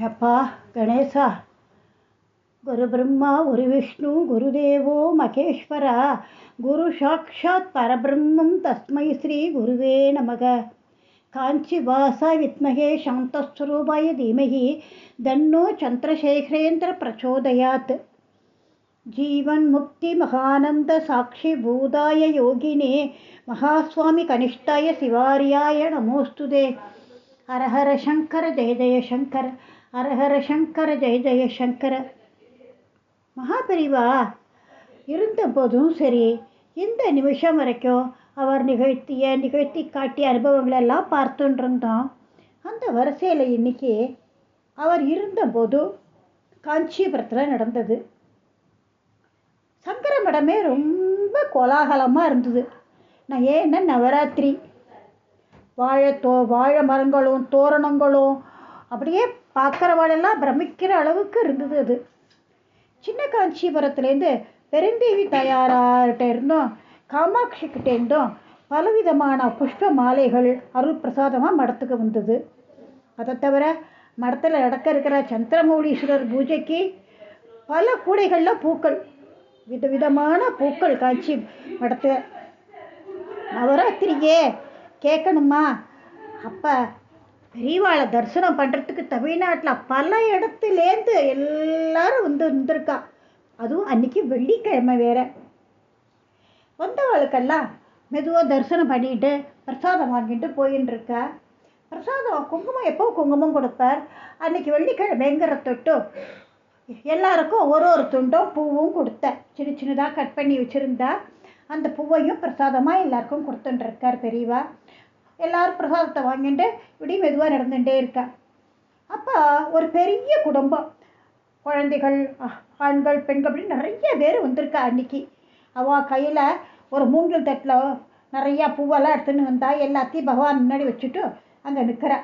அப்பா கணேசா, குரு பிரம்மா குரு விஷ்ணு குருதேவோ மகேஸ்வரா, குரு சாட்சாத் பரபிரம்மம் தஸ்மை ஸ்ரீ குருவே நமக. காஞ்சி வாசா வித்மகே சாந்தஸ்வரூபாய தீமகி தன்னோ சந்திரசேகரேந்திர பிரச்சோதயாத். ஜீவன் முக்தி மகானந்த சாட்சி பூதாய யோகினே மகாஸ்வாமி கனிஷ்டாய சிவாரியாய நமோஸ்துதே. ஹரஹர சங்கர ஜெய ஜெய சங்கர, ஹரஹர சங்கர ஜெய ஜெய சங்கர. மகாபெரிவா இருந்த போதும் சரி, இந்த நிமிஷம் வரைக்கும் அவர் நிகழ்த்தி காட்டிய அனுபவங்களெல்லாம் பார்த்துட்டு இருந்தோம். அந்த வரிசையில் இன்னைக்கு அவர் இருந்தபோது காஞ்சிபுரத்தில் நடந்தது. சங்கர மடமே ரொம்ப கோலாகலமாக இருந்தது. நான் ஏன்னா நவராத்திரி வாழை மரங்களும் தோரணங்களும் அப்படியே பார்க்குறவாளெல்லாம் பிரமிக்கிற அளவுக்கு இருந்தது. அது சின்ன காஞ்சிபுரத்துலேருந்து பெருந்தேவி தாயார்கிட்ட இருந்தோம், காமாட்சிக்கிட்ட இருந்தோம் பலவிதமான புஷ்ப மாலைகள் அருள் பிரசாதமாக மடத்துக்கு வந்தது. அதை தவிர மடத்தில் நடக்க இருக்கிற சந்திரமௌலீஸ்வரர் பூஜைக்கு பல கூடைகளில் பூக்கள், விதவிதமான பூக்கள் காஞ்சி மடத்தில். நவராத்திரியே கேட்கணுமா, அப்போ பெரியவாளை தரிசனம் பண்ணுறதுக்கு தமிழ்நாட்டில் பல இடத்துலேருந்து எல்லாரும் வந்திருக்கா. அதுவும் அன்றைக்கி வெள்ளிக்கிழமை வேறு. வந்தவாளுக்கெல்லாம் மெதுவாக தரிசனம் பண்ணிட்டு பிரசாதம் வாங்கிட்டு போயின்னு இருக்கா. பிரசாதம் குங்குமம், எப்போ குங்குமம் கொடுப்பார். அன்றைக்கி வெள்ளிக்கிழமைங்கிற தொட்டு எல்லாருக்கும் ஒரு துண்டும் பூவும் கொடுத்தேன். சின்ன சின்னதாக கட் பண்ணி வச்சுருந்தா அந்த பூவையும் பிரசாதமாக எல்லாருக்கும் கொடுத்துட்டுருக்கார் பெரியவா. எல்லோரும் பிரசாதத்தை வாங்கிட்டு இப்படி மெதுவாக நடந்துகிட்டே இருக்கா. அப்போ ஒரு பெரிய குடும்பம், குழந்தைகள், ஆண்கள், பெண்கள், அப்படின்னு நிறைய பேர் வந்திருக்கா. அன்றைக்கி அவள் கையில் ஒரு மூங்கில் தட்டில் நிறையா பூவெல்லாம் எடுத்துன்னு வந்தா. எல்லாத்தையும் பகவான் முன்னாடி வச்சுட்டு அங்கே நிற்கிறா.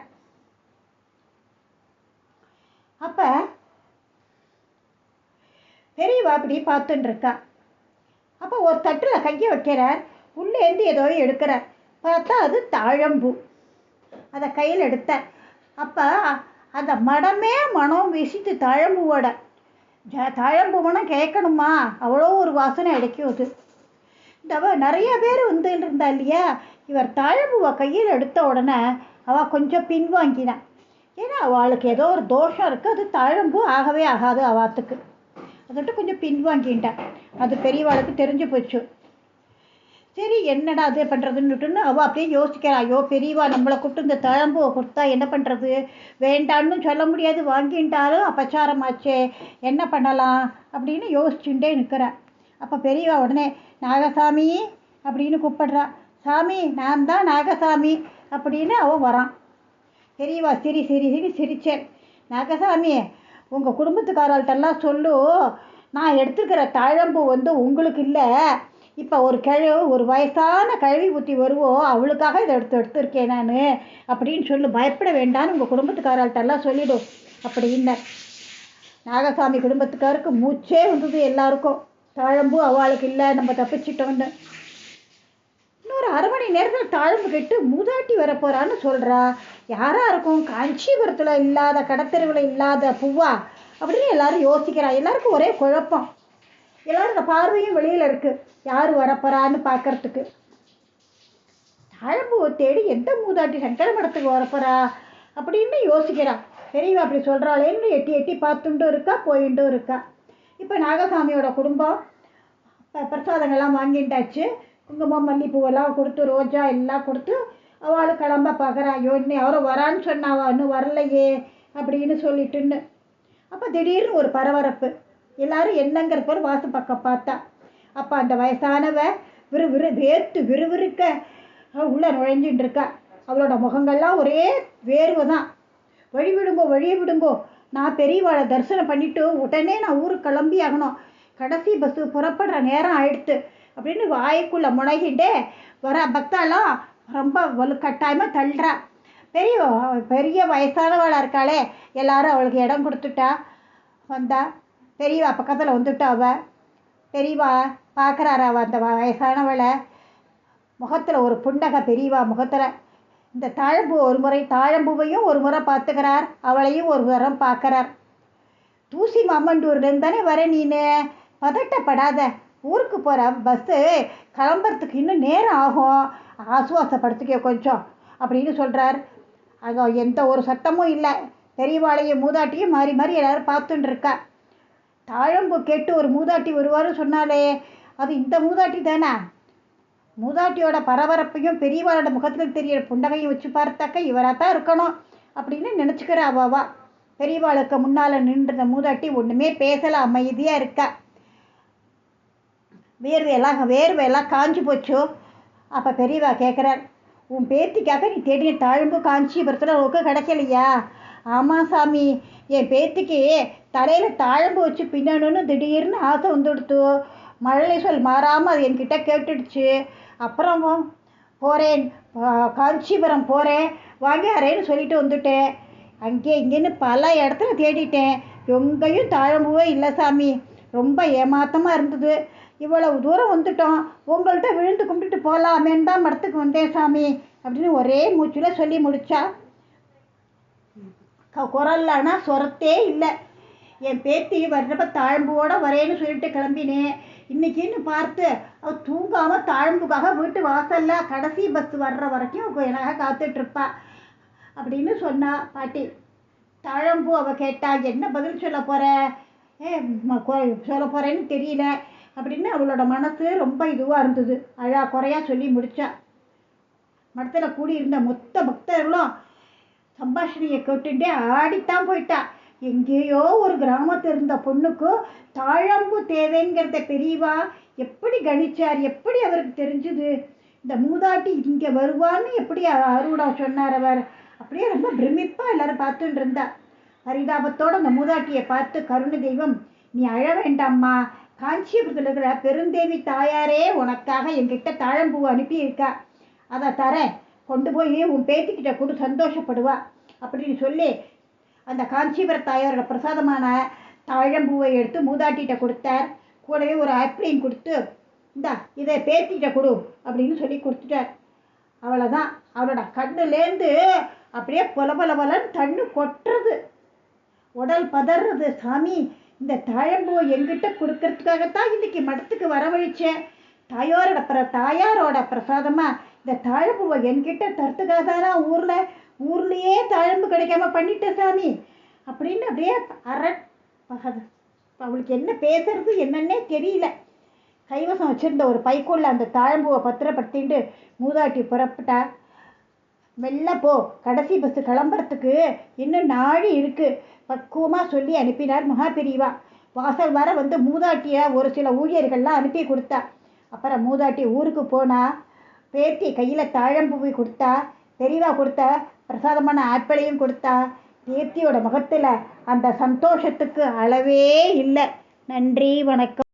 அப்போ பெரியவா அப்படி பார்த்துட்டு இருக்கா. அப்போ ஒரு தட்டில் கையை வைக்கிறார், உள்ளேருந்து ஏதோ எடுக்கிறார். பார்த்தா அது தாழம்பூ. அதை கையில் எடுத்த அப்போ அந்த மடமே மனம் வீசிட்டு தாழம்பூவோட. தாழம்பூ மனம் கேட்கணுமா, அவ்வளோ ஒரு வாசனை அடைக்கும் அது. இந்த நிறைய பேர் வந்துட்டு இருந்தா இல்லையா, இவர் தாழம்பூவை கையில் எடுத்த உடனே அவள் கொஞ்சம் பின்வாங்கினான். ஏன்னா அவளுக்கு ஏதோ ஒரு தோஷம் இருக்குது, அது தாழம்பூ ஆகவே ஆகாது அவாத்துக்கு. அதோட்டு கொஞ்சம் பின்வாங்கிட்டான். அது பெரியவாளுக்கு தெரிஞ்சு போச்சு. சரி என்னடா அது பண்ணுறதுன்னுட்டுன்னு அவள் அப்படியே யோசிக்கிறா. ஐயோ பெரியவா நம்மளை கூப்பிட்டு இந்த தாழம்பூவை கொடுத்தா என்ன பண்ணுறது, வேண்டான்னு சொல்ல முடியாது, வாங்கிட்டாலும் அபச்சாரமாச்சே, என்ன பண்ணலாம் அப்படின்னு யோசிச்சுட்டே நிற்கிறா. அப்போ பெரியவா உடனே நாகசாமி அப்படின்னு கூப்பிடுறா. சாமி நான் தான் நாகசாமி அப்படின்னு அவன் வரான். பெரியவா சிரிச்சேன். நாகசாமி உங்கள் குடும்பத்துக்காரர்கிட்டெல்லாம் சொல்லு, நான் எடுத்துக்கிற தாழம்பூ உங்களுக்கு இல்லை, இப்போ ஒரு வயசான கழுவி ஊற்றி வருவோம், அவளுக்காக இதை எடுத்திருக்கேன் நான் அப்படின்னு சொல்லு, பயப்பட வேண்டான்னு உங்கள் குடும்பத்துக்காரர்கிட்டெல்லாம் சொல்லிவிடும் அப்படின்னு. நாகசாமி குடும்பத்துக்காருக்கு மூச்சே வந்தது. எல்லாருக்கும் தாழம்பூ அவளுக்கு இல்லை, நம்ம தப்பிச்சிட்டோன்னு. இன்னொரு அரை மணி நேரத்தில் தாழம்பு கெட்டு மூதாட்டி வரப்போறான்னு சொல்கிறா. யாராக இருக்கும், காஞ்சிபுரத்தில் இல்லாத, கடத்தெருவில் இல்லாத பூவா அப்படின்னு எல்லாரும் யோசிக்கிறா. எல்லாருக்கும் ஒரே குழப்பம். எல்லாரும் இந்த பார்வையும் வெளியில் இருக்குது, யார் வரப்போறான்னு பார்க்கறதுக்கு. தாழம்பூவை தேடி எந்த மூதாட்டி சங்கர மடத்துக்கு வரப்போறா அப்படின்னு யோசிக்கிறா. பெரியவா அப்படி சொல்கிறாளேன்னு எட்டி எட்டி பார்த்துட்டும் இருக்கா, போயிட்டும் இருக்கா. இப்போ நாகசாமியோட குடும்பம் பிரசாதங்கள்லாம் வாங்கிட்டாச்சு. குங்குமம், மல்லிப்பூவெல்லாம் கொடுத்து, ரோஜா எல்லாம் கொடுத்து அவளும் கிளம்ப பார்க்குறா. ஐயோ இன்னும் யாரோ வரான்னு சொன்னாவா, இன்னும் வரலையே அப்படின்னு சொல்லிட்டுன்னு. அப்போ திடீர்னு ஒரு பரபரப்பு. எல்லாரும் என்னங்கிற போல வாசல் பக்கம் பார்த்தா. அப்போ அந்த வயசானவ வேர்த்து விறுவிறுக்க உள்ளே நுழைஞ்சின்னு இருக்கா. அவளோட முகங்கள்லாம் ஒரே வேர்வை தான். வழியை விடுங்கோ, நான் பெரியவாளை தரிசனம் பண்ணிவிட்டு உடனே நான் ஊருக்கு கிளம்பி ஆகணும், கடைசி பஸ்ஸு புறப்படுற நேரம் ஆயிடுத்து அப்படின்னு வாய்க்குள்ளே முனைகிட்டே வர பக்தாலாம் ரொம்ப வலுக்கட்டாயமாக தள்ளுறா. பெரிய வயசானவளாக இருக்காளே, எல்லாரும் அவளுக்கு இடம் கொடுத்துட்டா. வந்தா பெரியவா பக்கத்தில் வந்துட்டா. அவள் பெரியவா பார்க்குறாரு. அவள் அந்த வயசானவளை முகத்தில் ஒரு புண்டகை, பெரியவா முகத்தில் இந்த தாழம்பூவையும் ஒரு முறை பார்த்துக்கிறார், அவளையும் ஒரு முறை பார்க்குறார். தூசி மாமண்டூர்லேருந்து தானே வர நீனு, பதட்டப்படாத, ஊருக்கு போகிற பஸ்ஸு கிளம்புறதுக்கு இன்னும் நேரம் ஆகும், ஆசுவாசப்படுத்திக்க கொஞ்சம் அப்படின்னு சொல்கிறார். அங்கே எந்த ஒரு சத்தமும் இல்லை. பெரியவாளையும் மூதாட்டியும் மாறி மாறி எல்லோரும் பார்த்துட்டு இருக்கா. தாழம்பூ கேட்டு ஒரு மூதாட்டி வருவாருன்னு சொன்னாலே அது இந்த மூதாட்டி தானே. மூதாட்டியோட பரபரப்பையும் பெரியவாளோட முகத்தில் தெரியற புண்டகையும் வச்சு பார்த்தாக்க இவராக தான் இருக்கணும் அப்படின்னு நினச்சிக்கிற அவாவா. பெரியவாளுக்கு முன்னால் நின்றுந்த மூதாட்டி ஒன்றுமே பேசலை, அமைதியாக இருக்கா. வேர்வையெல்லாம் காஞ்சி போச்சோ. அப்போ பெரியவா கேட்குறார், உன் பேத்திக்காக நீ தேடிய தாழம்பு காஞ்சிபுரத்தில் உனக்கு கிடைக்கலையா? ஆமாம் சாமி, என் பேத்திக்கு தலையில் தாழம்பு வச்சு பின்னணுன்னு திடீர்னு ஆசை வந்துடுத்து. மழலை சொல் மாறாமல் அது என்கிட்ட கேட்டுடுச்சு. அப்புறம் போகிறேன், காஞ்சிபுரம் போகிறேன், வாங்கியாரேன்னு சொல்லிட்டு வந்துட்டேன். அங்கே இங்கேன்னு பல இடத்துல தேடிட்டேன், எங்கேயும் தாழம்பூவே இல்லை சாமி. ரொம்ப ஏமாத்தமாக இருந்தது. இவ்வளவு தூரம் வந்துட்டோம், உங்கள்கிட்ட விழுந்து கும்பிட்டுட்டு போகலாமேன்னு தான் மடத்துக்கு வந்தேன் சாமி அப்படின்னு ஒரே மூச்சில் சொல்லி முடித்தா. குரல்லானா சொரத்தே இல்லை. என் பேத்தி வர்றப்ப தாழம்பூவோட வரேன்னு சொல்லிட்டு கிளம்பினேன். இன்னைக்குன்னு பார்த்து அவள் தூங்காமல் தாழம்புக்காக வீட்டு வாசலில் கடைசி பஸ் வர்ற வரைக்கும் எனக்காக காத்துட்ருப்பா அப்படின்னு சொன்னா பாட்டி. தாழம்பூ அவள் கேட்டா, என்ன பதில் சொல்ல போகிற? சொல்ல போகிறேன்னு தெரியல அப்படின்னு அவளோட மனசு ரொம்ப இதுவாக இருந்தது. குறையா சொல்லி முடித்தா. மடத்தில் கூடியிருந்த மொத்த பக்தர்களும் சம்பாஷணையை கேட்டுட்டே ஆடித்தான் போயிட்டா. எங்கேயோ ஒரு கிராமத்தில் இருந்த பொண்ணுக்கு தாழம்பு தேவைங்கிறத பெரியவா எப்படி கணிச்சார்? எப்படி அவருக்கு தெரிஞ்சுது? இந்த மூதாட்டி இங்கே வருவான்னு எப்படி அருடா சொன்னார் அவர்? அப்படியே ரொம்ப பிரமிப்பாக எல்லாரும் பார்த்துட்டு இருந்தா. பரிதாபத்தோடு அந்த மூதாட்டியை பார்த்து கருணை தெய்வம், நீ அழ வேண்டாம்மா, காஞ்சிபுரத்தில் இருக்கிற பெருந்தேவி தாயாரே உனக்காக என்கிட்ட தாழம்பூவை அனுப்பியிருக்கா, அதை தரேன், கொண்டு போய் உன் பேத்திக்கிட்ட கூட சந்தோஷப்படுவா அப்படின்னு சொல்லி அந்த காஞ்சிபுர தாயாரோட பிரசாதமான தாழம்பூவை எடுத்து மூதாட்டிகிட்ட கொடுத்தார். கூடவே ஒரு ஆப்பிளையும் கொடுத்து, இந்தா இதை பேத்திக்கிட்ட கொடு அப்படின்னு சொல்லி கொடுத்துட்டார். அவ்வளோதான், அவளோட கண்ணுலேருந்து அப்படியே பொலன்னு தண்ணு கொட்டுறது, உடல் பதறது. சாமி, இந்த தாழம்பூவை எங்கிட்ட கொடுக்கறதுக்காகத்தான் இன்னைக்கு மடத்துக்கு வரவழைச்சேன். தாயாரோட பிரசாதமாக இந்த தாழம்பூவை என்கிட்ட தரத்துக்காக தானே ஊர்லேயே தாழம்பு கிடைக்காம பண்ணிட்டேன் சாமி அப்படின்னு அப்படியே அவளுக்கு என்ன பேசுறது என்னன்னே தெரியல. கைவசம் வச்சுருந்த ஒரு பைக்குள்ள அந்த தாழம்பூவை பத்திரப்படுத்திட்டு மூதாட்டி புறப்பட்டா. மெல்ல போ, கடைசி பஸ்ஸு கிளம்புறதுக்கு இன்னும் நாழி இருக்குது, பக்குவமாக சொல்லி அனுப்பினார் மகாபெரிவா. வாசல் வர வந்து மூதாட்டியை ஒரு சில ஊழியர்கள்லாம் அனுப்பி கொடுத்தா. அப்புறம் மூதாட்டி ஊருக்கு போனா. பேத்தி கையில் தாழம்பூவை கொடுத்தா. பெரியவா கொடுத்த பிரசாதமான ஆப்பிளையும் கொடுத்தா. பேத்தியோட முகத்தில் அந்த சந்தோஷத்துக்கு அளவே இல்லை. நன்றி, வணக்கம்.